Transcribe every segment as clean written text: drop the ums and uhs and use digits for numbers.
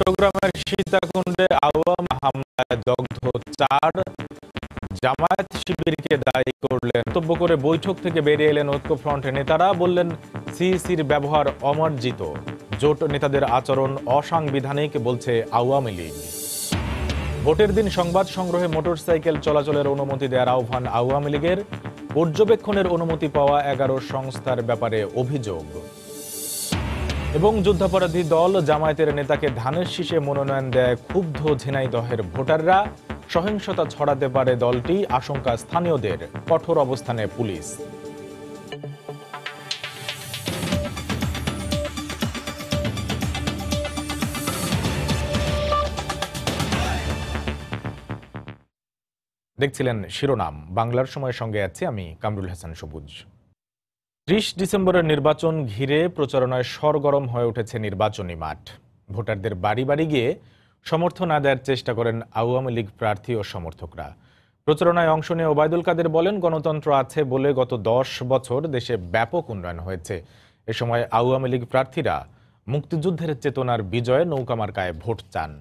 চট্টগ্রামের সীতাকুণ্ডে আওয়াম হামলায় দগ্ধ 4 জামায়াত শিবিরকে দায়ী করলেন। মন্তব্য করে বৈঠক থেকে বেরিয়ে এলেন ঐক্যফ্রন্টের নেতারা। বললেন সিইসির ব্যবহার অমার্জিত, জোট নেতাদের আচরণ অসাংবিধানিক বলছে আওয়ামী লীগ। ভোটের দিন সংবাদ সংগ্রহে মোটরসাইকেল চলাচলের অনুমতি দেওয়ার আহ্বান আওয়ামী লীগের। পর্যবেক্ষণের অনুমতি পাওয়া 11 সংস্থার ব্যাপারে অভিযোগ। এবং যুদ্ধাপরাধী দল জামায়াতের নেতাকে ধানের শীষে মনোনয়ন দেয় ক্ষুব্ধ ঝিনাইদহের ভোটাররা। সহিংসতা ছড়াতে পারে দলটি, আশঙ্কা স্থানীয়দের। কঠোর অবস্থানে পুলিশ। দেখছিলেন শিরোনাম। বাংলার সময়ের সঙ্গে আছি আমি কামরুল হাসান সবুজ। 30 ডিসেম্বরের নির্বাচন ঘিরে প্রচারণায় সরগরম হয়ে উঠেছে নির্বাচনী মাঠ। ভোটারদের বাড়ি বাড়ি গিয়ে সমর্থন আদায়ের চেষ্টা করেন আওয়ামী লীগ প্রার্থী ও সমর্থকরা। প্রচারণায় অংশ নিয়ে ওবায়দুল কাদের বলেন, গণতন্ত্র আছে বলে গত 10 বছর দেশে ব্যাপক উন্নয়ন হয়েছে। এ সময় আওয়ামী লীগ প্রার্থীরা মুক্তিযুদ্ধের চেতনার বিজয়ে নৌকামার্কায় ভোট চান।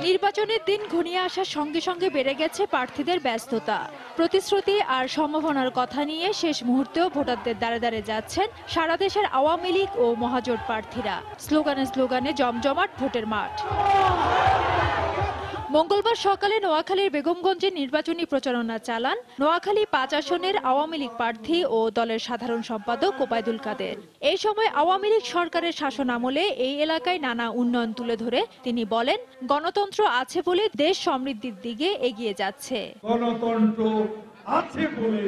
নির্বাচনের দিন ঘনিয়ে আসার সঙ্গে সঙ্গে বেড়ে গেছে প্রার্থীদের ব্যস্ততা। প্রতিশ্রুতি আর সম্ভাবনার কথা নিয়ে শেষ মুহূর্তেও ভোটারদের দ্বারে দ্বারে যাচ্ছেন সারা দেশের আওয়ামী লীগ ও মহাজোট প্রার্থীরা। স্লোগানে স্লোগানে জমজমাট ভোটের মাঠ। মঙ্গলবার সকালে নোয়াখালীর বেগমগঞ্জে নির্বাচনী প্রচারণা চালান নোয়াখালী 5 আসনের আওয়ামী লীগ প্রার্থী ও দলের সাধারণ সম্পাদক ওবায়দুল কাদের। এই সময় আওয়ামী লীগ সরকারের শাসন আমলে এই এলাকায় নানা উন্নয়ন তুলে ধরে তিনি বলেন, গণতন্ত্র আছে বলে দেশ সমৃদ্ধির দিকে এগিয়ে যাচ্ছে। গণতন্ত্র আছে বলে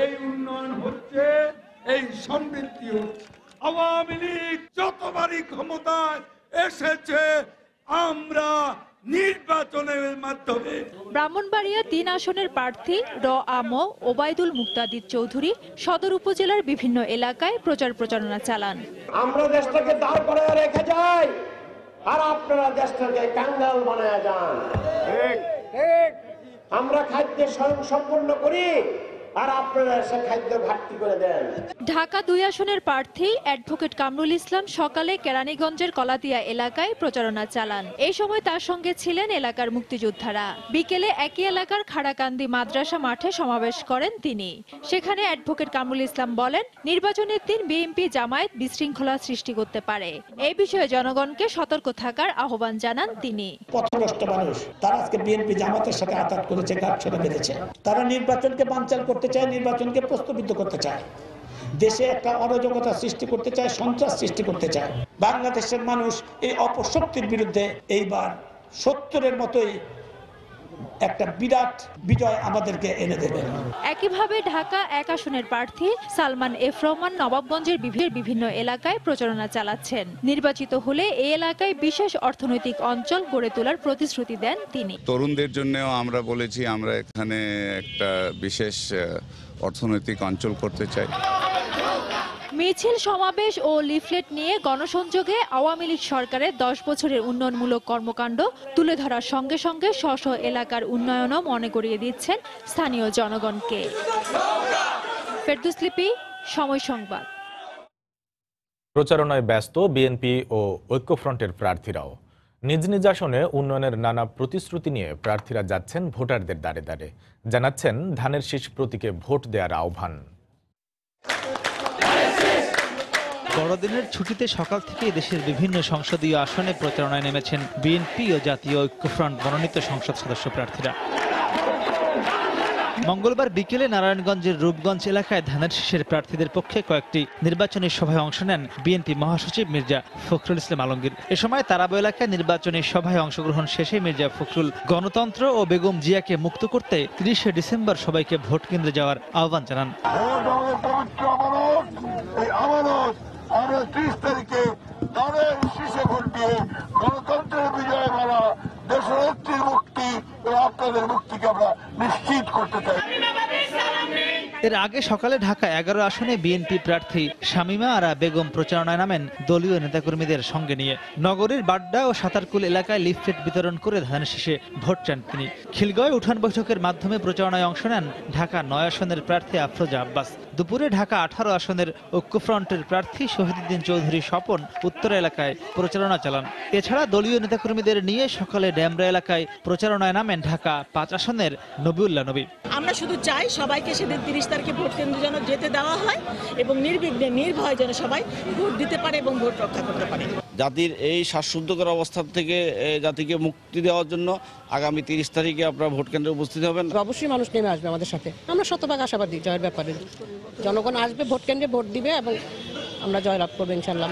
এই উন্নয়ন হচ্ছে, এই সমৃদ্ধি হচ্ছে। আওয়ামী লীগ যতবারই ক্ষমতায় এসেছে আমরা নির্বাচনের মাধ্যমে। ব্রাহ্মণবাড়িয়া 3 আসনের প্রার্থী ওবায়দুল মুক্তাদির চৌধুরী সদর উপজেলার বিভিন্ন এলাকায় প্রচারণা চালান। আমরা দেশটাকে দাঁড় করায় রেখে যাই আর আপনারা দেশটাকে কাঙ্গাল বানায় যান। আমরা খাদ্য স্বয়ংসম্পূর্ণ করি আর আপনারা এসে খাদ্য ঘাটতি করে দেন। ঢাকা 2 আসনের প্রার্থী অ্যাডভোকেট কামরুল ইসলাম সকালে কেরানীগঞ্জের কলাতিয়া এলাকায় প্রচারণা চালান। এই সময় তার সঙ্গে ছিলেন এলাকার মুক্তিযোদ্ধারা। বিকেলে একই এলাকার খাড়াকান্দি মাদ্রাসা মাঠে সমাবেশ করেন তিনি। সেখানে অ্যাডভোকেট কামরুল ইসলাম বলেন, নির্বাচনের দিন বিএনপি জামায়াত বিশৃঙ্খলা সৃষ্টি করতে পারে। এই বিষয়ে জনগণকে সতর্ক থাকার আহ্বান জানান তিনি। পথভ্রষ্ট মানুষ তারা আজকে বিএনপি জামাতের সাথে আঘাত করেছে, গাঁটছড়া বেঁধেছে। তারা নির্বাচনকে বানচাল করতে চায়, নির্বাচনকে প্রশ্নবিদ্ধ করতে চায়, দেশে একটা অরাজকতা সৃষ্টি করতে চায়, সন্ত্রাস সৃষ্টি করতে চায়। বাংলাদেশের মানুষ এই অপশক্তির বিরুদ্ধে এইবার 70-এর মতোই একটা বিরাট বিজয় আমাদেরকে এনে দেবে। একইভাবে ঢাকা 1 আসনের প্রার্থী সালমান এফ রহমান নবাবগঞ্জের বিভিন্ন এলাকায় প্রচারণা চালাচ্ছেন। নির্বাচিত হলে এই এলাকায় বিশেষ অর্থনৈতিক অঞ্চল গড়ে তোলার প্রতিশ্রুতি দেন তিনি। তরুণদের জন্যও আমরা বলেছি আমরা এখানে একটা বিশেষ অর্থনৈতিক অঞ্চল করতে চাই। মিছিল, সমাবেশ ও লিফলেট নিয়ে গণসংযোগে আওয়ামী লীগ সরকারের 10 বছরের উন্নয়নমূলক কর্মকাণ্ড তুলে ধরার সঙ্গে সঙ্গে স্ব এলাকার উন্নয়নও মনে করিয়ে দিচ্ছেন স্থানীয় জনগণকে। ফেরদৌস লিপি, সময় সংবাদ। প্রচারণায় ব্যস্ত বিএনপি ও ঐক্যফ্রন্টের প্রার্থীরাও। নিজ নিজ আসনে উন্নয়নের নানা প্রতিশ্রুতি নিয়ে প্রার্থীরা যাচ্ছেন ভোটারদের দ্বারে দ্বারে। জানাচ্ছেন ধানের শীষ প্রতীকে ভোট দেওয়ার আহ্বান। বড়দিনের ছুটিতে সকাল থেকে দেশের বিভিন্ন সংসদীয় আসনে প্রচারণায় নেমেছেন বিএনপি ও জাতীয় ঐক্যফ্রন্ট মনোনীত সংসদ সদস্য প্রার্থীরা। মঙ্গলবার বিকেলে নারায়ণগঞ্জের রূপগঞ্জ এলাকায় ধানের শীষের প্রার্থীদের পক্ষে কয়েকটি নির্বাচনী সভায় অংশ নেন বিএনপি মহাসচিব মির্জা ফখরুল ইসলাম আলমগীর। এ সময় তারাবো এলাকায় নির্বাচনী সভায় অংশগ্রহণ শেষে মির্জা ফখরুল গণতন্ত্র ও বেগম জিয়াকে মুক্ত করতে 30 ডিসেম্বর সবাইকে ভোট কেন্দ্রে যাওয়ার আহ্বান জানান। আমরা 30 তারিখে ধানের শীষে ভোট দিয়ে গণতন্ত্রের বিজয় মালা, দেশের মুক্তি ও আপনাদের মুক্তিকে আমরা নিশ্চিত করতে চাই। এর আগে সকালে ঢাকা 11 আসনে বিএনপি প্রার্থী শামীমা আরা বেগম প্রচারণায় নামেন দলীয় নেতাকর্মীদের সঙ্গে নিয়ে। নগরীর বাড্ডা ও সাতারকুল এলাকায় লিফলেট বিতরণ করে ধানের শীষে ভোট চান তিনি। খিলগাঁওয়ে উঠান বৈঠকের মাধ্যমে প্রচারণায় অংশ নেন ঢাকা 9 আসনের প্রার্থী আফরোজা আব্বাস। দুপুরে ঢাকা 18 আসনের ঐক্যফ্রন্টের প্রার্থী শহীদুদ্দিন চৌধুরী স্বপন উত্তর এলাকায় প্রচারণা চালান। এছাড়া দলীয় নেতাকর্মীদের নিয়ে সকালে ড্যামরা এলাকায় প্রচারণায় নামেন ঢাকা 5 আসনের নবিউল্লাহ নবী। আমরা শুধু চাই সবাইকে সেদিন 30 তারিখে ভোট কেন্দ্রে যেন যেতে দেওয়া হয় এবং নির্বিঘ্নে নির্ভয়ে যেন সবাই ভোট দিতে পারে এবং ভোট রক্ষা করতে পারে। জাতির এই শ্বাসরুদ্ধকর অবস্থা থেকে জাতিকে মুক্তি দেওয়ার জন্য আগামী 30 তারিখে আপনারা ভোট কেন্দ্রে উপস্থিত হবেন। অবশ্যই মানুষ নেমে আসবে আমাদের সাথে। আমরা শতভাগ আশাবাদী জয়ের ব্যাপারে। জনগণ আসবে, ভোট কেন্দ্রে ভোট দিবে এবং আমরা জয়লাভ করবো ইনশাআল্লাহ।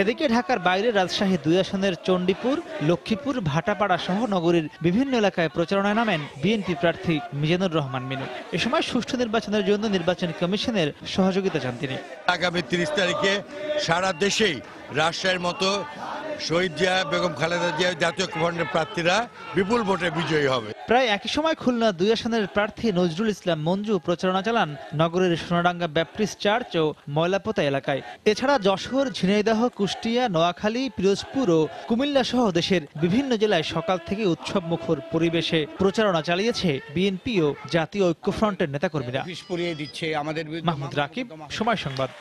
এদিকে ঢাকার বাইরে রাজশাহী 2 আসনের চণ্ডীপুর, লক্ষ্মীপুর, ভাটাপাড়া সহ নগরীর বিভিন্ন এলাকায় প্রচারণায় নামেন বিএনপি প্রার্থী মিজানুর রহমান মিনু। এ সময় সুষ্ঠু নির্বাচনের জন্য নির্বাচন কমিশনের সহযোগিতা চান তিনি। আগামী 30 তারিখে সারা দেশেই রাজশাহীর মতো শহীদ জিয়া, বেগম খালেদা জিয়া জাতীয় ঐক্যফ্রন্টের প্রার্থীরা বিপুল ভোটে বিজয়ী হবে। প্রায় একই সময় খুলনা 2 আসনের প্রার্থী নজরুল ইসলাম মঞ্জু প্রচারণা চালান নগরের সোনাডাঙ্গা ব্যাপটিস্ট চার্চ ও ময়লাপোতা এলাকায়। এছাড়া যশোর, ঝিনাইদহ, কুষ্টিয়া, নোয়াখালী, পিরোজপুর ও কুমিল্লা সহ দেশের বিভিন্ন জেলায় সকাল থেকে উৎসব মুখর পরিবেশে প্রচারণা চালিয়েছে বিএনপি ও জাতীয় ঐক্যফ্রন্টের নেতাকর্মীরা। মাহমুদ রাকিব, সময় সংবাদ।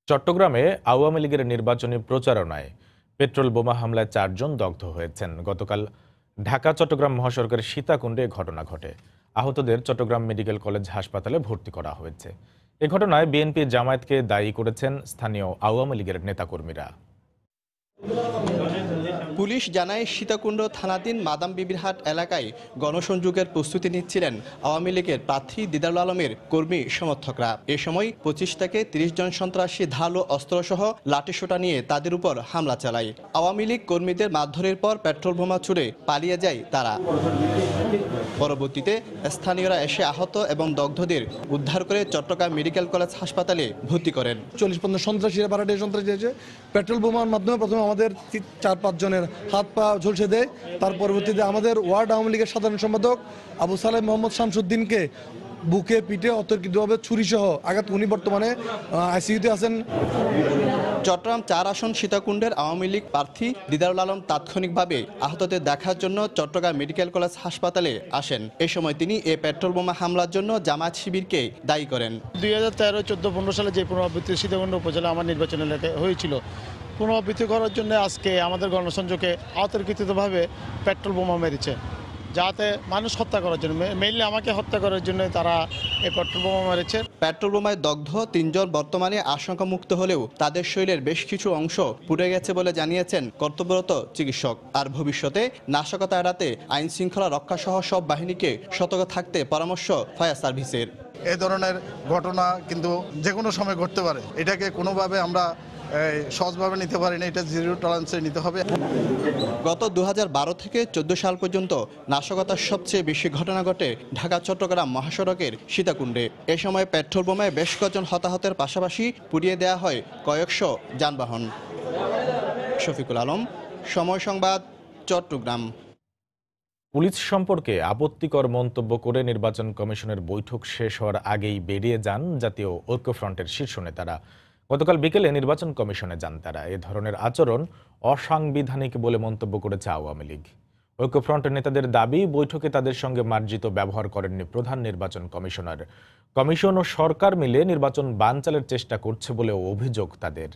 চট্টগ্রামে আওয়ামী লীগের নির্বাচনী প্রচারণায় পেট্রোল বোমা হামলায় 4 জন দগ্ধ হয়েছেন। গতকাল ঢাকা চট্টগ্রাম মহাসড়কের সীতাকুণ্ডে ঘটনা ঘটে। আহতদের চট্টগ্রাম মেডিকেল কলেজ হাসপাতালে ভর্তি করা হয়েছে। এ ঘটনায় বিএনপি জামায়াতকে দায়ী করেছেন স্থানীয় আওয়ামী লীগের নেতাকর্মীরা। পুলিশ জানায় সীতাকুণ্ড থানাধীন মাদাম বিবিরহাট এলাকায় গণসংযোগের প্রস্তুতি নিচ্ছিলেন আওয়ামী লীগের প্রার্থী দিদারুল আলমের কর্মী সমর্থকরা। এ সময় 25 থেকে 30 জন সন্ত্রাসী ধারালো অস্ত্রসহ লাঠিসোঁটা নিয়ে তাদের উপর হামলা চালায়। আওয়ামী লীগ কর্মীদের মারধরের পর পেট্রোল বোমা ছুড়ে পালিয়ে যায় তারা। পরবর্তীতে স্থানীয়রা এসে আহত এবং দগ্ধদের উদ্ধার করে চট্টগ্রাম মেডিকেল কলেজ হাসপাতালে ভর্তি করেন। 40-50 সন্ত্রাসীরা বাড়াটে সন্ত্রাসী এসে পেট্রোল বোমার মাধ্যমে প্রথমে আমাদের 4-5 জনের হাত পা ঝলসে দেয়। তার পরবর্তীতে আমাদের ওয়ার্ড আওয়ামী লীগের সাধারণ সম্পাদক আবু সালেহ মোহাম্মদ শামসুদ্দিনকে বুকে পিঠে অতর্কিতভাবে ছুরিসহ আঘাত। উনি বর্তমানে আইসিইউতে আছেন। চট্টগ্রাম 4 আসন সীতাকুণ্ডের আওয়ামী লীগ প্রার্থী দিদারুল আলম তাৎক্ষণিকভাবে আহতদের দেখার জন্য চট্টগ্রাম মেডিকেল কলেজ হাসপাতালে আসেন। এ সময় তিনি এই পেট্রোল বোমা হামলার জন্য জামায়াত শিবিরকে দায়ী করেন। 2013, 14, 15 সালে যে পুনরাবৃত্তি সীতাকুণ্ড উপজেলা আমার নির্বাচন এলাকায় হয়েছিল, পুনরাবৃত্তি করার জন্য আজকে আমাদের গণসংযোগে অতর্কিতভাবে পেট্রোল বোমা মেরেছে, যাতে মানুষ হত্যা করার জন্য, মেইনলি আমাকে হত্যা করার জন্য তারা এই পেট্রোল বোমা মেরেছে। পেট্রোল বোমায় দগ্ধ 3 জন বর্তমানে আশঙ্কামুক্ত হলেও তাদের শরীরের বেশ কিছু অংশ পুড়ে গেছে বলে জানিয়েছেন কর্তব্যরত চিকিৎসক। আর ভবিষ্যতে নাশকতা এড়াতে আইন শৃঙ্খলা রক্ষা সহ সব বাহিনীকে সতর্ক থাকতে পরামর্শ ফায়ার সার্ভিসের। এই ধরনের ঘটনা কিন্তু যে কোনো সময় ঘটতে পারে। এটাকে কোনোভাবে আমরা সহজভাবে নিতে পারি না, এটা জিরো টলারেন্সে নিতে হবে। গত 2012 থেকে 14 সাল পর্যন্ত নাশকতার সবচেয়ে বেশি ঘটনা ঘটে ঢাকা চট্টগ্রাম মহাসড়কের সীতাকুণ্ডে। এ সময় পেট্রোল বোমায় বেশ কয়েকজন হতাহতের পাশাপাশি পুড়িয়ে দেওয়া হয় কয়েকশো যানবাহন। শফিকুল আলম, সময় সংবাদ, চট্টগ্রাম। পুলিশ সম্পর্কে আপত্তিকর মন্তব্য করে নির্বাচন কমিশনের বৈঠক শেষ হওয়ার আগেই বেরিয়ে যান জাতীয় ঐক্যফ্রন্টের শীর্ষ নেতারা। গতকাল বিকেলে নির্বাচন কমিশনে যান তারা। এ ধরনের আচরণ অসাংবিধানিক বলে মন্তব্য করেছে আওয়ামী লীগ। ঐক্যফ্রন্টের নেতাদের দাবি, বৈঠকে তাদের সঙ্গে মার্জিত ব্যবহার করেননি প্রধান নির্বাচন কমিশনার। কমিশন ও সরকার মিলে নির্বাচন বানচালের চেষ্টা করছে বলেও অভিযোগ তাদের।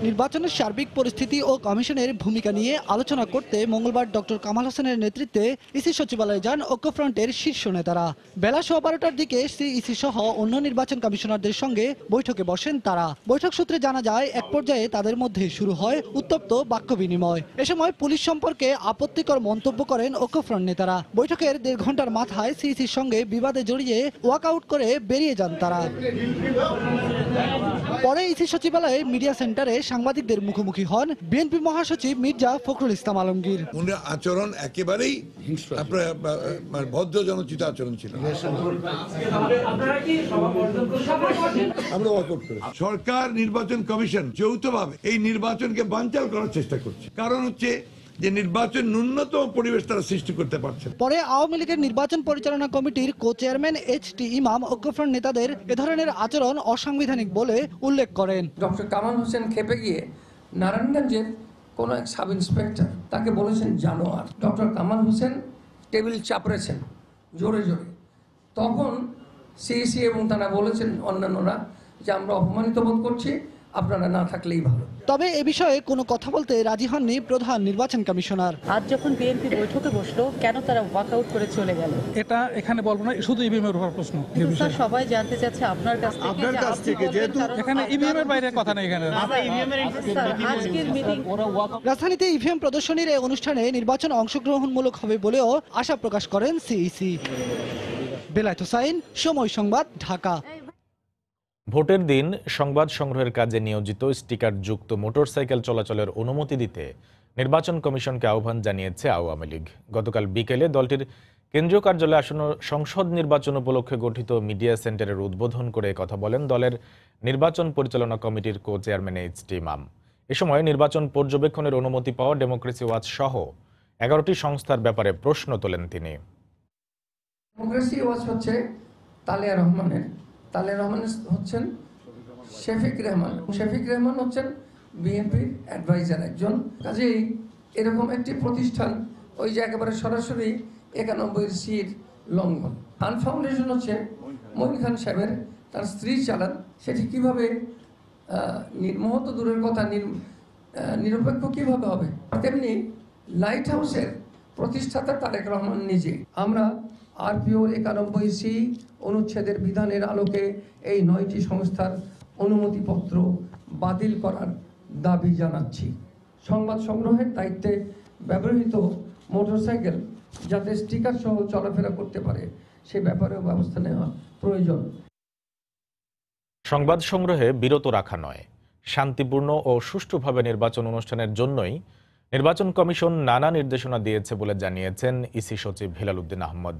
নির্বাচনের সার্বিক পরিস্থিতি ও কমিশনের ভূমিকা নিয়ে আলোচনা করতে মঙ্গলবার ডক্টর কামাল হোসেনের নেতৃত্বে ইসি সচিবালয়ে যান ঐক্যফ্রন্টের শীর্ষ নেতারা। বেলা 12:15টার দিকে ইসি সহ অন্য নির্বাচন কমিশনারদের সঙ্গে বৈঠকে বসেন তারা। বৈঠক সূত্রে জানা যায়, এক পর্যায়ে তাদের মধ্যে শুরু হয় উত্তপ্ত বাক্য বিনিময়। এ সময় পুলিশ সম্পর্কে আপত্তিকর মন্তব্য করেন ঐক্যফ্রন্ট নেতারা। বৈঠকের 1.5 ঘন্টার মাথায় সিইসির সঙ্গে বিবাদে জড়িয়ে ওয়াকআউট করে বেরিয়ে যান তারা। পরে ইসি সচিবালয়ে মিডিয়া সেন্টারে সাংবাদিকদের মুখোমুখি হন বিএনপি মহাসচিব মির্জা ফখরুল ইসলাম আলমগীর। উনার আচরণ একেবারেই আপনার ভদ্র জনচিত আচরণ ছিল। আমরা ওয়াকআউট করেছি। সরকার, নির্বাচন কমিশন যৌথভাবে এই নির্বাচনকে বানচাল করার চেষ্টা করছে। কারণ হচ্ছে যে নির্বাচন ন্যূনতম পরিবেশ তারা সৃষ্টি করতে পারছে। পরে আওয়ামী লীগের নির্বাচন পরিচালনা কমিটির কো চেয়ারম্যান এইচ.টি. ইমাম ঐক্যফ্রন্ট নেতাদের এ ধরনের আচরণ অসাংবিধানিক বলে উল্লেখ করেন। ডক্টর কামাল হোসেন খেপে গিয়ে নারায়ণগঞ্জের কোন এক সাব ইন্সপেক্টর তাকে বলেছেন জানোয়ার। ডক্টর কামাল হোসেন টেবিল চাপড়েছেন জোরে জোরে। তখন সিইসি এবং তারা বলেছেন অন্যান্যরা যে আমরা অপমানিত বোধ করছি, আপনারা না থাকলেই ভালো। তবে এ বিষয়ে কোনো কথা বলতে রাজি হননি প্রধান নির্বাচন কমিশনার। আজ যখন বিএনপি বৈঠকে বসলো, কেন তারা ওয়াকআউট করে চলে গেল? এটা এখানে বলবো না, শুধু ইভিএম এর উপর প্রশ্ন। সবাই জানতে চাচ্ছে আপনার কাছ থেকে যেহেতু এখানে ইভিএম এর বাইরে কথা নেই। এখানে আজকের মিটিং রাজধানীতে ইভিএম প্রদর্শনীর এই অনুষ্ঠানে নির্বাচন অংশগ্রহণমূলক হবে বলেও আশা প্রকাশ করেন সিইসি। বেলায়েত হোসাইন, সময় সংবাদ, ঢাকা। ভোটের দিন সংবাদ সংগ্রহের কাজে নিয়োজিত স্টিকার যুক্ত মোটরসাইকেল চলাচলের অনুমতি দিতে নির্বাচন কমিশনকে আহ্বান জানিয়েছে আওয়ামী লীগ। গতকাল বিকেলে দলটির কেন্দ্রীয় কার্যালয়ে আসন্ন সংসদ নির্বাচন উপলক্ষে গঠিত মিডিয়া সেন্টারের উদ্বোধন করে কথা বলেন দলের নির্বাচন পরিচালনা কমিটির কো চেয়ারম্যান এইচ.টি. ইমাম। এ সময় নির্বাচন পর্যবেক্ষণের অনুমতি পাওয়া ডেমোক্রেসি ওয়াচ সহ 11টি সংস্থার ব্যাপারে প্রশ্ন তোলেন তিনি। ডেমোক্রেসি ওয়াচ হচ্ছে তালেয়া রহমানের, তালেয়া রহমান হচ্ছেন শফিক রেহমান, শফিক রেহমান হচ্ছেন বিএনপির অ্যাডভাইজার একজন। কাজেই এরকম একটি প্রতিষ্ঠান ওই যে একেবারে সরাসরি 91(c)র লঙ্ঘন। খান ফাউন্ডেশন হচ্ছে মঈন খান সাহেবের, তার স্ত্রী চালান। সেটি কিভাবে নির্মোহত দূরের কথা নিরপেক্ষ কিভাবে হবে? তেমনি লাইট হাউসের প্রতিষ্ঠাতা তারেক রহমান নিজে। আমরা আরপিও 91(c) অনুচ্ছেদের বিধানের আলোকে এই 9টি সংস্থার অনুমতিপত্র বাতিল করার দাবি জানাচ্ছি। সংবাদ সংগ্রহের দায়িত্বে ব্যবহৃত মোটরসাইকেল যাতে স্টিকার সহ চলাফেরা করতে পারে সে ব্যাপারেও ব্যবস্থা নেওয়া প্রয়োজন। সংবাদ সংগ্রহে বিরত রাখা নয়, শান্তিপূর্ণ ও সুষ্ঠুভাবে নির্বাচন অনুষ্ঠানের জন্যই নির্বাচন কমিশন নানা নির্দেশনা দিয়েছে বলে জানিয়েছেন ইসি সচিব হেলাল উদ্দিন আহমদ।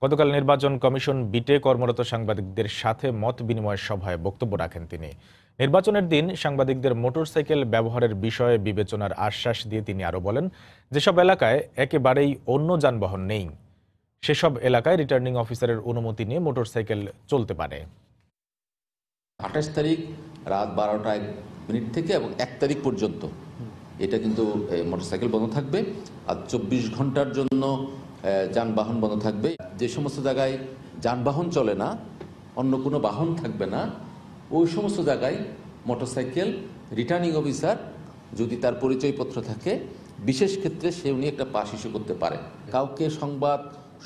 গতকাল নির্বাচন কমিশন বিটে কর্মরত সাংবাদিকদের সাথে মত বিনিময় সভায় বক্তব্য রাখেন তিনি। নির্বাচনের দিন সাংবাদিকদের মোটরসাইকেল ব্যবহারের বিষয়ে বিবেচনার আশ্বাস দিয়ে তিনি আরও বলেন, যেসব এলাকায় একেবারেই অন্য যানবাহন নেই সেসব এলাকায় রিটার্নিং অফিসারের অনুমতি নিয়ে মোটরসাইকেল চলতে পারে। 28 তারিখ রাত 12:01 থেকে এবং 1 তারিখ পর্যন্ত এটা কিন্তু মোটরসাইকেল বন্ধ থাকবে। আর 24 ঘন্টার জন্য যানবাহন বন্ধ থাকবে। যে সমস্ত জায়গায় যানবাহন চলে না, অন্য কোনো বাহন থাকবে না, ওই সমস্ত জায়গায় মোটরসাইকেল রিটার্নিং অফিসার যদি তার পরিচয়পত্র থাকে, বিশেষ ক্ষেত্রে সে উনি একটা পাস ইস্যু করতে পারে। কাউকে সংবাদ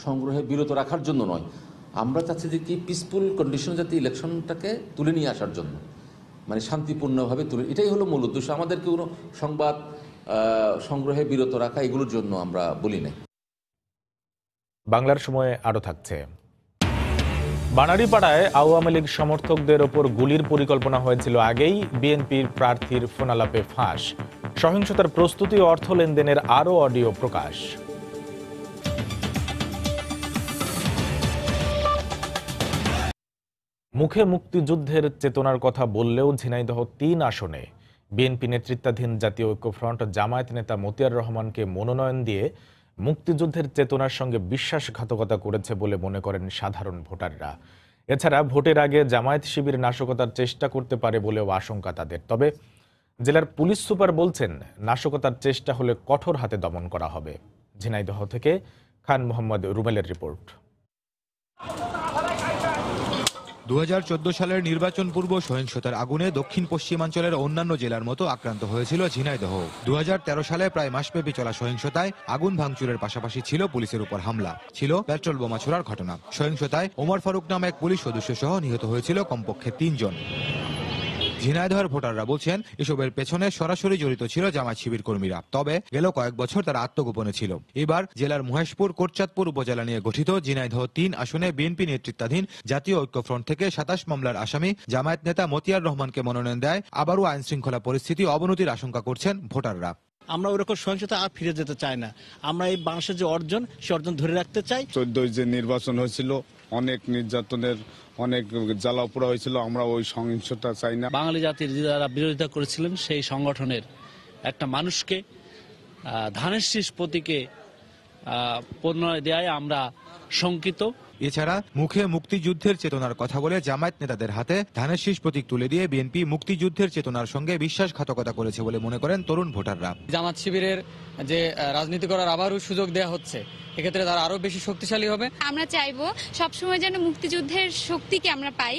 সংগ্রহে বিরত রাখার জন্য নয়, আমরা চাচ্ছি যে কি পিসফুল কন্ডিশন যাতে ইলেকশনটাকে তুলে নিয়ে আসার জন্য, মানে শান্তিপূর্ণভাবে তুলে, এটাই হলো মূল উদ্দেশ্য। আমাদেরকে কোনো সংবাদ সংগ্রহে বিরত রাখা এগুলোর জন্য আমরা বলি নাই। বাংলার সময়ে আরও থাকছে। বানারীপাড়ায় আওয়ামী লীগ সমর্থকদের ওপর গুলির পরিকল্পনা হয়েছিল আগেই, বিএনপির প্রার্থীর ফোনালাপে ফাঁস। সহিংসতার প্রস্তুতি ও অর্থ লেনদেনের আরও অডিও প্রকাশ। মুখে মুক্তিযুদ্ধের চেতনার কথা বললেও ঝিনাইদহ 3 আসনে বিএনপি নেতৃত্বাধীন জাতীয় ঐক্যফ্রন্ট জামায়াত নেতা মতিয়ার রহমানকে মনোনয়ন দিয়ে মুক্তিযুদ্ধের চেতনার সঙ্গে বিশ্বাসঘাতকতা করেছে বলে মনে করেন সাধারণ ভোটাররা। এছাড়া ভোটের আগে জামায়াত শিবির নাশকতার চেষ্টা করতে পারে বলেও আশঙ্কা তাদের। তবে জেলার পুলিশ সুপার বলছেন, নাশকতার চেষ্টা হলে কঠোর হাতে দমন করা হবে। ঝিনাইদহ থেকে খান মোহাম্মদ রুমেলের রিপোর্ট। 2014 সালের নির্বাচন পূর্ব সহিংসতার আগুনে দক্ষিণ পশ্চিমাঞ্চলের অন্যান্য জেলার মতো আক্রান্ত হয়েছিল ঝিনাইদহ। 2013 সালে প্রায় মাসব্যাপী চলা সহিংসতায় আগুন ভাঙচুরের পাশাপাশি ছিল পুলিশের উপর হামলা, ছিল পেট্রোল বোমা ছোড়ার ঘটনা। সহিংসতায় ওমর ফারুক নামে এক পুলিশ সদস্য সহ নিহত হয়েছিল কমপক্ষে 3 জন। ঝিনাইদহের ভোটাররা বলছেন, এসবের পেছনে সরাসরি জড়িত ছিল জামায়াত শিবির কর্মীরা। তবে গেল কয়েক বছর তারা আত্মগোপনে ছিল। এবার জেলার মহেশপুর কোটচাঁদপুর উপজেলা নিয়ে গঠিত ঝিনাইদহ 3 আসনে বিএনপি নেতৃত্বাধীন জাতীয় ঐক্যফ্রন্ট থেকে 27 মামলার আসামি জামায়াত নেতা মতিয়ার রহমানকে মনোনয়ন দেয় আবারও আইন শৃঙ্খলা পরিস্থিতি অবনতির আশঙ্কা করছেন ভোটাররা। আমরা ওরকম সহিংসতা আর ফিরে যেতে চাই না। আমরা এই বাংলাদেশের যে অর্জন, সে অর্জন ধরে রাখতে চাই। 14 যে নির্বাচন হয়েছিল, অনেক নির্যাতনের, অনেক জ্বালাপোড়া হয়েছিল, আমরা ওই সহিংসতা চাই না। বাঙালি জাতির যারা বিরোধিতা করেছিলেন সেই সংগঠনের একটা মানুষকে ধানের শীষ প্রতীকে প্রণয় দেয় আমরা শঙ্কিত। এছাড়া মুখে মুক্তিযুদ্ধের চেতনার কথা বলে জামায়াত নেতাদের হাতে ধানের শীষ প্রতীক তুলে দিয়ে বিএনপি মুক্তিযুদ্ধের চেতনার সঙ্গে বিশ্বাসঘাতকতা করেছে বলে মনে করেন তরুণ ভোটাররা। জামাত শিবিরের যে রাজনীতি করার আবারও সুযোগ দেওয়া হচ্ছে, এক্ষেত্রে তারা আরো বেশি শক্তিশালী হবে। আমরা চাইবো সবসময় যেন মুক্তিযুদ্ধের শক্তিকে আমরা পাই।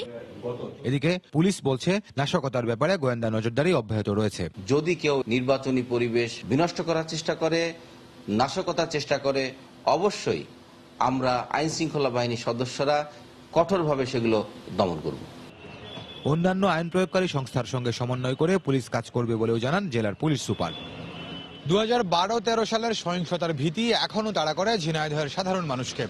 এদিকে পুলিশ বলছে নাশকতার ব্যাপারে গোয়েন্দা নজরদারি অব্যাহত রয়েছে। যদি কেউ নির্বাচনী পরিবেশ বিনষ্ট করার চেষ্টা করে, নাশকতার চেষ্টা করে, অবশ্যই আমরা আইন শৃঙ্খলা বাহিনীর সদস্যরা কঠোরভাবে সেগুলো দমন করব। অন্যান্য আইন প্রয়োগকারী সংস্থার সঙ্গে সমন্বয় করে পুলিশ কাজ করবে বলেও জানান জেলার পুলিশ সুপার। 2012-13 সালের সহিংসতার ভীতি এখনো তাড়া করে ঝিনাইদহের সাধারণ মানুষকে।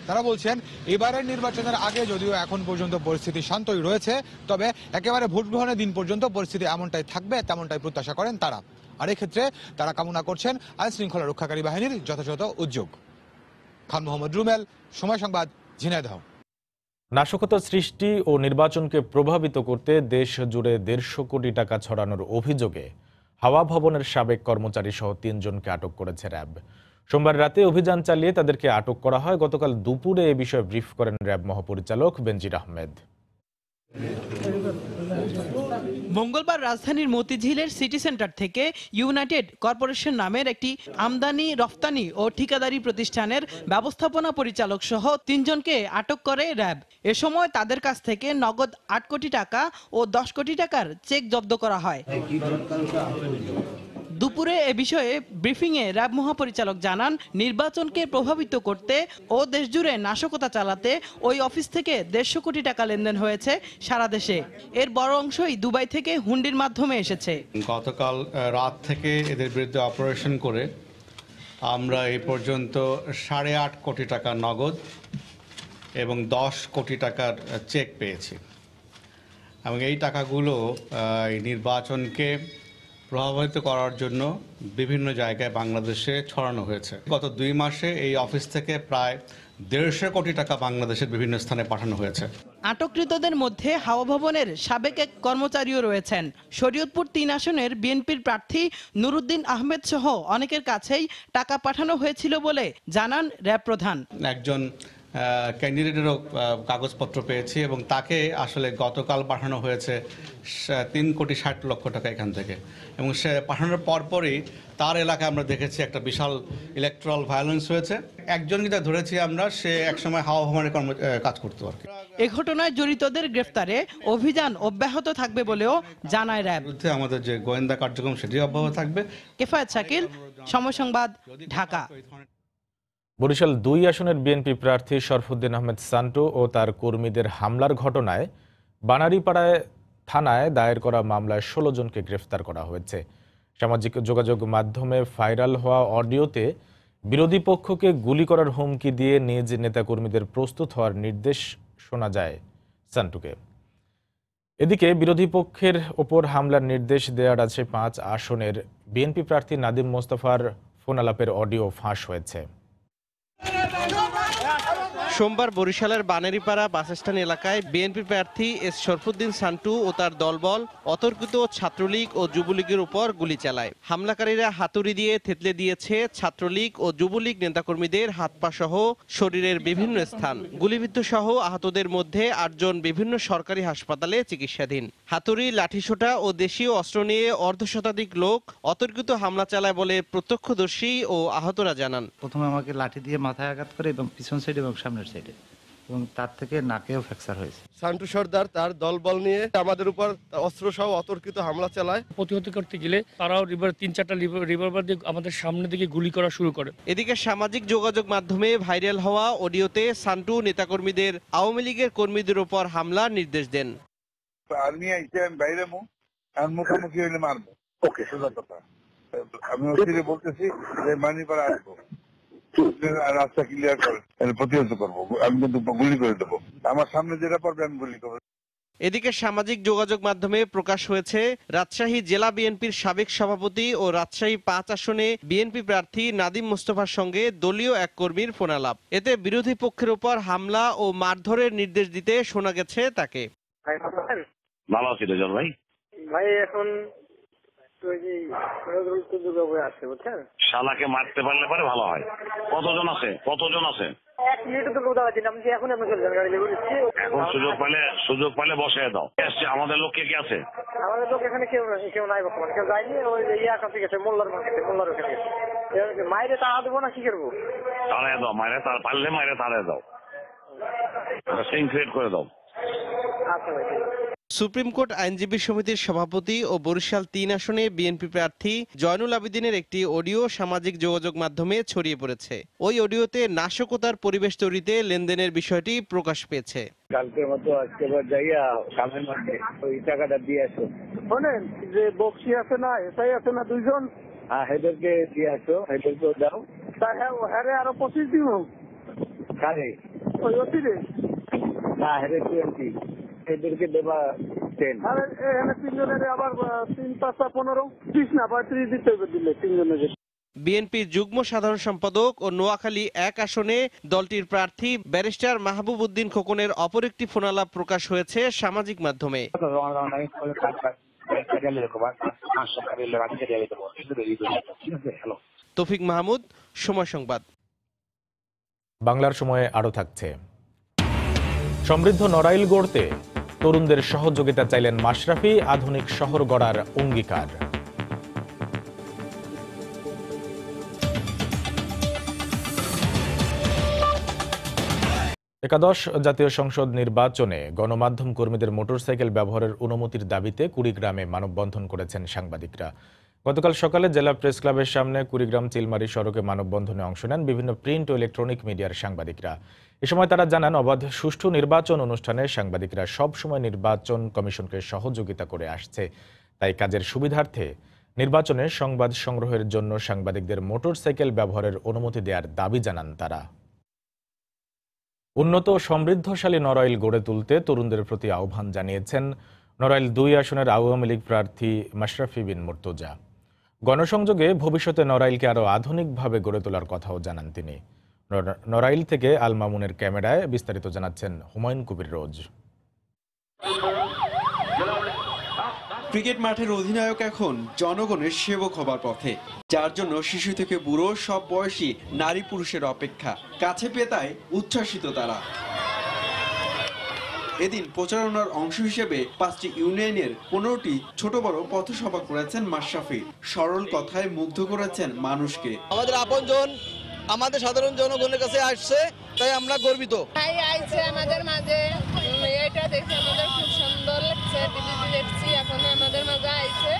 তারা বলছেন এবারের নির্বাচনের আগে যদিও এখন পর্যন্ত পরিস্থিতি শান্তই রয়েছে, তবে একেবারে ভোট গ্রহণের দিন পর্যন্ত পরিস্থিতি এমনটাই থাকবে, তেমনটাই প্রত্যাশা করেন তারা। আর এক্ষেত্রে তারা কামনা করছেন আইন শৃঙ্খলা রক্ষাকারী বাহিনীর যথাযথ উদ্যোগ। খান মোহাম্মদ রুমেল, সময় সংবাদ, ঝিনাইদহ। নাশকতা সৃষ্টি ও নির্বাচনকে প্রভাবিত করতে দেশ জুড়ে 150 কোটি টাকা ছড়ানোর অভিযোগে হাওয়া ভবনের সাবেক কর্মচারী সহ 3 জনকে আটক করেছে র্যাব। সোমবার রাতে অভিযান চালিয়ে তাদেরকে আটক করা হয়। গতকাল দুপুরে এ বিষয়ে ব্রিফ করেন র্যাব মহাপরিচালক বেনজির আহমেদ। মঙ্গলবার রাজধানীর মতিঝিলের সিটি সেন্টার থেকে ইউনাইটেড কর্পোরেশন নামের একটি আমদানি রফতানি ও ঠিকাদারি প্রতিষ্ঠানের ব্যবস্থাপনা পরিচালক সহ 3 জনকে আটক করে র্যাব। এ সময় তাদের কাছ থেকে নগদ 8 কোটি টাকা ও 10 কোটি টাকার চেক জব্দ করা হয়। দুপুরে এ বিষয়ে ব্রিফিংয়ে র্যাব মহাপরিচালক জানান, নির্বাচনকে প্রভাবিত করতে ও দেশজুড়ে নাশকতা চালাতে ওই অফিস থেকে 150 কোটি টাকা লেনদেন হয়েছে সারা দেশে। এর বড় অংশই দুবাই থেকে হুন্ডির মাধ্যমে এসেছে। গতকাল রাত থেকে এদের বিরুদ্ধে অপারেশন করে আমরা এই পর্যন্ত 8.5 কোটি টাকা নগদ এবং 10 কোটি টাকার চেক পেয়েছি এবং এই টাকাগুলো এই নির্বাচনকে প্রভাবিত করার জন্য বিভিন্ন জায়গায় বাংলাদেশে ছড়ানো হয়েছে। গত 2 মাসে এই অফিস থেকে প্রায় 150 কোটি টাকা বাংলাদেশের বিভিন্ন স্থানে পাঠানো হয়েছে। আটককৃতদের মধ্যে হাওয়া ভবনের সাবেক এক কর্মচারীও রয়েছেন। শরীয়তপুর 3 আসনের বিএনপির প্রার্থী নুরুদ্দিন আহমেদ সহ অনেকের কাছেই টাকা পাঠানো হয়েছিল বলে জানান র্যাব প্রধান। একজন ক্যান্ডিডেটেরও কাগজপত্র পেয়েছি এবং তাকে আসলে গতকাল পাঠানো হয়েছে 3 কোটি 60 লক্ষ টাকা এখান থেকে, এবং সে পাঠানোর পরপরই তার এলাকায় আমরা দেখেছি একটা বিশাল ইলেকট্রাল ভায়োলেন্স হয়েছে। একজনকে যা ধরেছি আমরা, সে একসময় হাওয়া ভবনের কাজ করতে পারে। এ ঘটনায় জড়িতদের গ্রেফতারে অভিযান অব্যাহত থাকবে বলেও জানায় র্যাব। আমাদের যে গোয়েন্দা কার্যক্রম সেটি অব্যাহত থাকবে। কেফায়েত শাকিল, সময় সংবাদ, ঢাকা। বরিশাল 2 আসনের বিএনপি প্রার্থী শরফুদ্দিন আহমেদ সান্টু ও তার কর্মীদের হামলার ঘটনায় বানারীপাড়ায় থানায় দায়ের করা মামলায় 16 জনকে গ্রেফতার করা হয়েছে। সামাজিক যোগাযোগ মাধ্যমে ভাইরাল হওয়া অডিওতে বিরোধী পক্ষকে গুলি করার হুমকি দিয়ে নিজ নেতাকর্মীদের প্রস্তুত হওয়ার নির্দেশ শোনা যায় সান্টুকে। এদিকে বিরোধী পক্ষের ওপর হামলার নির্দেশ দেওয়ার আছে 5 আসনের বিএনপি প্রার্থী নাদিম মোস্তফার ফোন আলাপের অডিও ফাঁস হয়েছে। সোমবার বরিশালের বানেরীপাড়া বাসস্ট্যান্ড এলাকায় বিএনপি প্রার্থী এস শরফুদ্দিন সান্টু ও তার দলবল অতর্কিত ছাত্রলীগ ও যুবলীগের উপর গুলি চালায়। হামলাকারীরা হাতুড়ি দিয়ে থেতলে দিয়েছে ছাত্রলীগ ও যুবলীগ নেতাকর্মীদের হাত পা সহ শরীরের বিভিন্ন স্থান। গুলিবিদ্ধ সহ আহতদের মধ্যে 8 জন বিভিন্ন সরকারি হাসপাতালে চিকিৎসাধীন। হাতুড়ি, লাঠিসোঁটা ও দেশীয় অস্ত্র নিয়ে অর্ধশতাধিক লোক অতর্কিত হামলা চালায় বলে প্রত্যক্ষদর্শী ও আহতরা জানান। প্রথমে আমাকে লাঠি দিয়ে মাথায় আঘাত করে এবং পিছন সাইডে এবং সামনের সাইডে, এবং তার থেকে নাকেও ফ্র্যাকচার হয়েছে। সান্টু সর্দার তার দলবল নিয়ে আমাদের উপর অস্ত্র সহ অতর্কিত হামলা চালায়। প্রতিহত করতে গেলে তারাও 3-4টা রিভলভার দিয়ে আমাদের সামনে দিকে গুলি করা শুরু করে। এদিকে সামাজিক যোগাযোগ মাধ্যমে ভাইরাল হওয়া অডিওতে সান্টু নেতাকর্মীদের আওয়ামী লীগের কর্মীদের উপর হামলার নির্দেশ দেন। মুখোমুখি হইলে মারবো, ওকে, সোজা কথা। আমি বলতেছি যে মানিপাড়া আসবো, রাস্তা ক্লিয়ার করেন, প্রতিহত করবো, আমি কিন্তু গুলি করে দেবো, আমার সামনে যেটা পড়বে আমি গুলি করবো। এদিকে সামাজিক যোগাযোগ মাধ্যমে প্রকাশ হয়েছে রাজশাহী জেলা বিএনপির সাবেক সভাপতি ও রাজশাহী 5 আসনে বিএনপি প্রার্থী নাদিম মোস্তফার সঙ্গে দলীয় এক কর্মীর ফোনালাপ। এতে বিরোধী পক্ষের উপর হামলা ও মারধরের নির্দেশ দিতে শোনা গেছে তাকে। ভালো আছি রেজাল ভাই। ভাই এখন শালাকে মারতে পারলে পরে ভালো হয়। কতজন আছে? এখন সুযোগ পাইলে বসে দাও। আমাদের লোক কে আছে? আমাদের লোক এখানে কেউ নাই বর্তমানে, কেউ যায়নি। ওই কাছে গেছে মোল্লার ওখানে গেছে। মাইরে তাড়া দেবো না কি করবো? তাড়ায় দাও, পারলে মাইরে তাড়ায় দাও, সিন ক্রিয়েট করে দাও। আচ্ছা ভাই। সুপ্রিম কোর্ট আইনজীবী সমিতির সভাপতি ও বরিশাল ৩ আসনে বিএনপি প্রার্থী জয়নুল আবেদিনের একটি অডিও সামাজিক যোগাযোগ মাধ্যমে ছড়িয়ে পড়েছে। ওই অডিওতে নাশকতার পরিবেশ তৈরিতে লেনদেনের বিষয়টি প্রকাশ পেয়েছে। কালকের মতো আজকে যাইয়া কামের মাঠে ওই টাকাটা দিয়ে আসো। শোনেন যে বক্সি আছে না, এসআই আছে না, দুইজন, হ্যাঁ হেদেরকে দিয়ে আসো, হেদেরকে দাও। হ্যাঁ আরো 25 দিন কারে ওই অতিরে না হেদের 20 এদেরকে দেবা 10। আরে এখানে তিনজনের আবার 3, 5, 15, 30 না 35 দিতে হবে দিলে তিনজনের। বিএনপির যুগ্ম সাধারণ সম্পাদক ও নোয়াখালী 1 আসনে দলটির প্রার্থী ব্যারিস্টার মাহবুব উদ্দিন খোকনের অপর একটি ফোনালাপ প্রকাশ হয়েছে সামাজিক মাধ্যমে। তৌফিক মাহমুদ, সময় সংবাদ। বাংলার সময়ে আরো থাকছে। সমৃদ্ধ নড়াইল গড়তে তরুণদের সহযোগিতা চাইলেন মাশরাফি, আধুনিক শহর গড়ার অঙ্গীকার। একাদশ জাতীয় সংসদ নির্বাচনে গণমাধ্যম কর্মীদের মোটরসাইকেল ব্যবহারের অনুমতির দাবিতে কুড়িগ্রামে মানববন্ধন করেছেন সাংবাদিকরা। গতকাল সকালে জেলা প্রেস ক্লাবের সামনে কুড়িগ্রাম চিলমারি সড়কে মানববন্ধনে অংশ নেন বিভিন্ন প্রিন্ট ও ইলেকট্রনিক মিডিয়ার সাংবাদিকরা। এ সময় তারা জানান, অবাধ সুষ্ঠু নির্বাচন অনুষ্ঠানে সাংবাদিকরা সবসময় নির্বাচন কমিশনকে সহযোগিতা করে আসছে। তাই কাজের সুবিধার্থে নির্বাচনে সংবাদ সংগ্রহের জন্য সাংবাদিকদের মোটরসাইকেল ব্যবহারের অনুমতি দেওয়ার দাবি জানান তারা। উন্নত ও সমৃদ্ধশালী নড়াইল গড়ে তুলতে তরুণদের প্রতি আহ্বান জানিয়েছেন নড়াইল 2 আসনের আওয়ামী লীগ প্রার্থী মাশরাফি বিন মুর্তজা। গণসংযোগে ভবিষ্যতে নড়াইলকে আরও আধুনিকভাবে গড়ে তোলার কথাও জানান তিনি। নড়াইল থেকে আল মামুনের ক্যামেরায় বিস্তারিত জানাচ্ছেন হুমায়ুন কবির রোজ। ক্রিকেট মাঠের অধিনায়ক এখন জনগণের সেবক হবার পথে, যার জন্য শিশু থেকে বুড়ো সব বয়সী নারী পুরুষের অপেক্ষা। কাছে পেতায় উচ্ছ্বাসিত তারা। এদিন প্রচারণার অংশ হিসেবে 5টি ইউনিয়নের 15টি ছোট বড় পথসভা করেছেন মাশরাফি। সরল কথায় মুগ্ধ করেছেন মানুষকে। আমাদের আপনজন আমাদের সাধারণ জনগণের কাছে আসছে, তাই আমরা গর্বিত। আমাদের মাঝে এটা দেখে আমাদের খুব সুন্দর লাগছে। দেখছি এখন আমাদের মাঝে আইছে,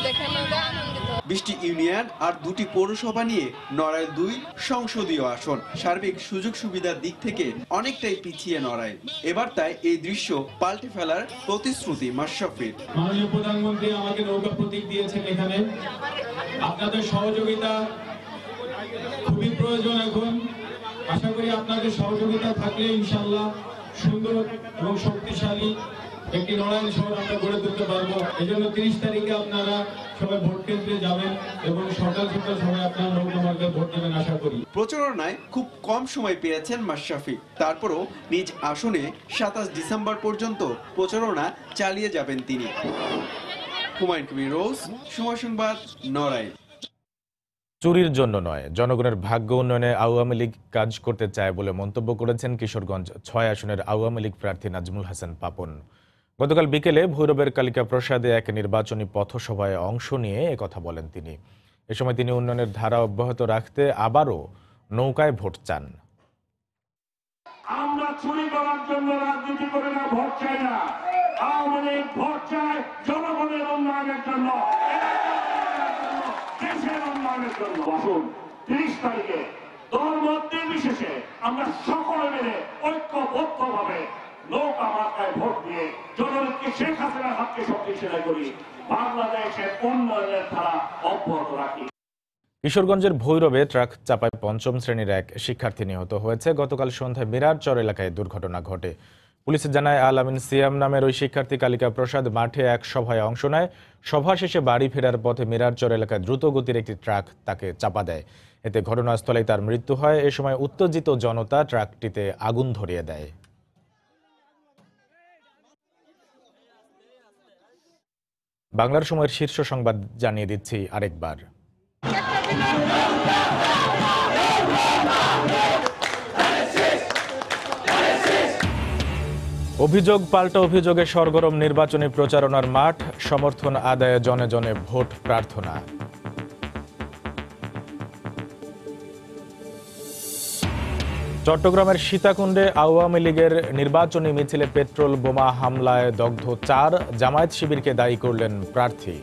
দেখে আমাদের আনন্দিত। 20টি ইউনিয়ন আর 2টি পৌরসভা নিয়ে নড়াইল 2 সংসদীয় আসন। সার্বিক সুযোগ সুবিধার দিক থেকে অনেকটাই পিছিয়ে নড়াইল। এবার তাই এই দৃশ্য পাল্টে ফেলার প্রতিশ্রুতি মাশরাফির। মাননীয় প্রধানমন্ত্রী আমাকে নৌকা প্রতীক দিয়েছেন, এখানে আপনাদের সহযোগিতা খুবই প্রয়োজন। এখন আশা করি আপনাদের সহযোগিতা থাকলে ইনশাআল্লাহ সুন্দর এবং শক্তিশালী একটি নড়াইল শহর আমরা গড়ে তুলতে পারবো। এজন্য 30 তারিখে আপনারা সবাই ভোট কেন্দ্রে যাবেন এবং সকাল সকাল সবাই আপনারা নৌকা মার্গে ভোট দেবেন আশা করি। প্রচারণায় খুব কম সময় পেয়েছেন মাশরাফি, তারপরও নিজ আসনে 27 ডিসেম্বর পর্যন্ত প্রচারণা চালিয়ে যাবেন তিনি। হুমায়ুন কবির রোজ, সময় সংবাদ, নড়াইল। চুরির জন্য নয়, জনগণের ভাগ্য উন্নয়নে আওয়ামী লীগ কাজ করতে চায় বলে মন্তব্য করেছেন কিশোরগঞ্জ 6 আসনের আওয়ামী লীগ প্রার্থী নাজমুল হাসান পাপন। গতকাল বিকেলে ভৈরবের কালিকা প্রসাদে এক নির্বাচনী পথসভায় অংশ নিয়ে একথা বলেন তিনি। এ সময় তিনি উন্নয়নের ধারা অব্যাহত রাখতে আবারও নৌকায় ভোট চান। আমরা চুরি করার জন্য রাজনীতি করে না, ভোট চাই না। আওয়ামী লীগ ভোট চায় জনগণের উন্নয়নের জন্য, দেশের উন্নয়নের জন্য। আসুন 30 তারিখে দল মত নির্বিশেষে আমরা সকলে মিলে ঐক্যবদ্ধভাবে নৌকা মার্কায় ভোট দিয়ে জনগণকে শেখ হাসিনার হাতকে শক্তিশালী করি, বাংলাদেশের উন্নয়নের ধারা অব্যাহত রাখি। কিশোরগঞ্জের ভৈরবে ট্রাক চাপায় 5ম শ্রেণীর এক শিক্ষার্থী নিহত হয়েছে। গতকাল সন্ধ্যায় মিরারচর এলাকায় দুর্ঘটনা ঘটে। পুলিশ জানায়, আল আমিন সিয়াম নামের ওই শিক্ষার্থী কালিকা প্রসাদ মাঠে এক সভায় অংশ নেয়। সভা শেষে বাড়ি ফেরার পথে মিরারচর এলাকায় দ্রুত গতির একটি ট্রাক তাকে চাপা দেয়। এতে ঘটনাস্থলেই তার মৃত্যু হয়। এ সময় উত্তেজিত জনতা ট্রাকটিতে আগুন ধরিয়ে দেয়। বাংলার সময়ের শীর্ষ সংবাদ জানিয়ে দিচ্ছি আরেকবার। অভিযোগ পাল্টা অভিযোগে সরগরম নির্বাচনী প্রচারণার মাঠ, সমর্থন আদায়ে জনে জনে ভোট প্রার্থনা। চট্টগ্রামের সীতাকুণ্ডে আওয়ামী লীগের নির্বাচনী মিছিলে পেট্রোল বোমা হামলায় দগ্ধ 4, জামায়াত শিবিরকে দায়ী করলেন প্রার্থী।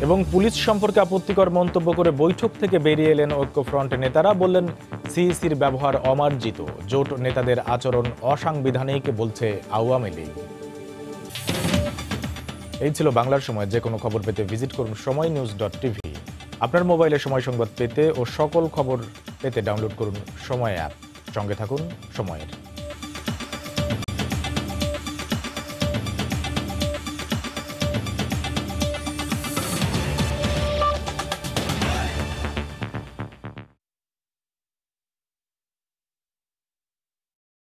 এবং পুলিশ সম্পর্কে আপত্তিকর মন্তব্য করে বৈঠক থেকে বেরিয়ে এলেন ঐক্যফ্রন্টের নেতারা, বললেন সিইসির ব্যবহার অমার্জিত, জোট নেতাদের আচরণ অসাংবিধানিক বলছে আওয়ামী লীগ। এই ছিল বাংলার সময়। যে কোনো খবর পেতে ভিজিট করুন সময়নিউজ.tv। আপনার মোবাইলে সময় সংবাদ পেতে ও সকল খবর পেতে ডাউনলোড করুন সময় অ্যাপ। সঙ্গে থাকুন সময়ের।